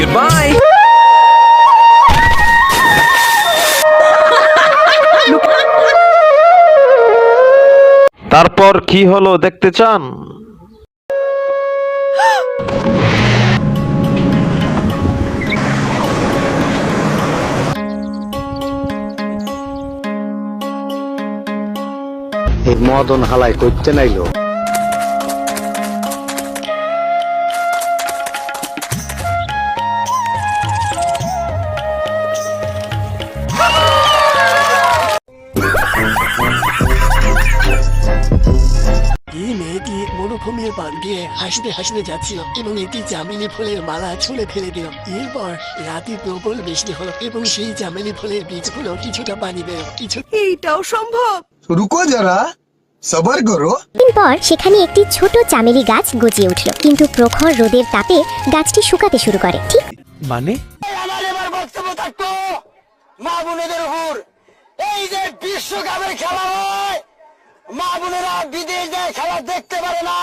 Goodbye. তারপর কি হলো দেখতে চান? এই মদন হালাই করতে নাইলো। এই মেয়েটি মরুভূমির পার দিয়ে হাসতে হাসতে যাচ্ছিল এবং একটি চামেলি ফুলের মালা ছুঁড়ে ফেলে দিল। এরপর রাতে প্রবল বৃষ্টি হলো এবং সেই চামেলি ফুলের বীজগুলো কিছুটা পানি বেরো কিছু। এইটাও সম্ভব। रुको जरा सबर करो। দিন পর সেখানে একটি ছোট চামেলি গাছ গজিয়ে উঠল, কিন্তু প্রখর রোদের তাপে গাছটি শুকাতে শুরু করে। ঠিক মানে আমার এবার বক্তব্য থাকতো মা বোনেদের উপর। এই যে বিশ্বকাপের খেলা হয়, মা বোনেরা বিদেশ যায় খেলা দেখতে পারে না,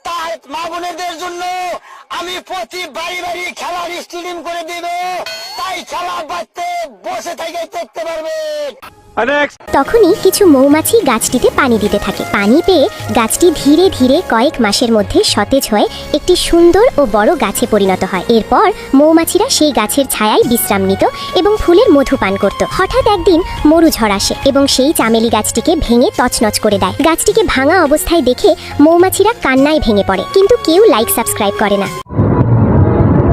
তাই মা বোনেদের জন্য আমি প্রতি বাড়ি বাড়ি খেলার স্টেডিয়াম করে দিব, তাই খেলা বাড়তে বসে থেকে দেখতে পারবেন। তখনই কিছু মৌমাছি গাছটিতে পানি দিতে থাকে। পানি পেয়ে গাছটি ধীরে ধীরে কয়েক মাসের মধ্যে সতেজ হয়ে একটি সুন্দর ও বড় গাছে পরিণত হয়। এরপর মৌমাছিরা সেই গাছের ছায়ায় বিশ্রাম নিত এবং ফুলের মধু পান করত। হঠাৎ একদিন মরু ঝড় আসে এবং সেই চামেলি গাছটিকে ভেঙে তছনছ করে দেয়। গাছটিকে ভাঙা অবস্থায় দেখে মৌমাছিরা কান্নায় ভেঙে পড়ে, কিন্তু কেউ লাইক সাবস্ক্রাইব করে না।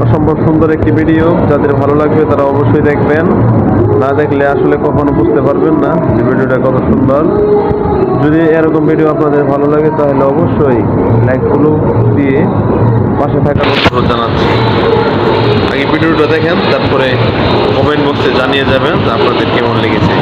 অসম্ভব সুন্দর একটি ভিডিও, যাদের ভালো লাগবে তারা অবশ্যই দেখবেন। না দেখলে আসলে কখনো বুঝতে পারবেন না যে ভিডিওটা কত সুন্দর। যদি এরকম ভিডিও আপনাদের ভালো লাগে তাহলে অবশ্যই লাইকগুলো দিয়ে পাশে থাকার অনুরোধ জানাচ্ছি। আগে ভিডিওটা দেখেন, তারপরে কমেন্ট বক্সে জানিয়ে যাবেন আপনাদের কেমন লেগেছে।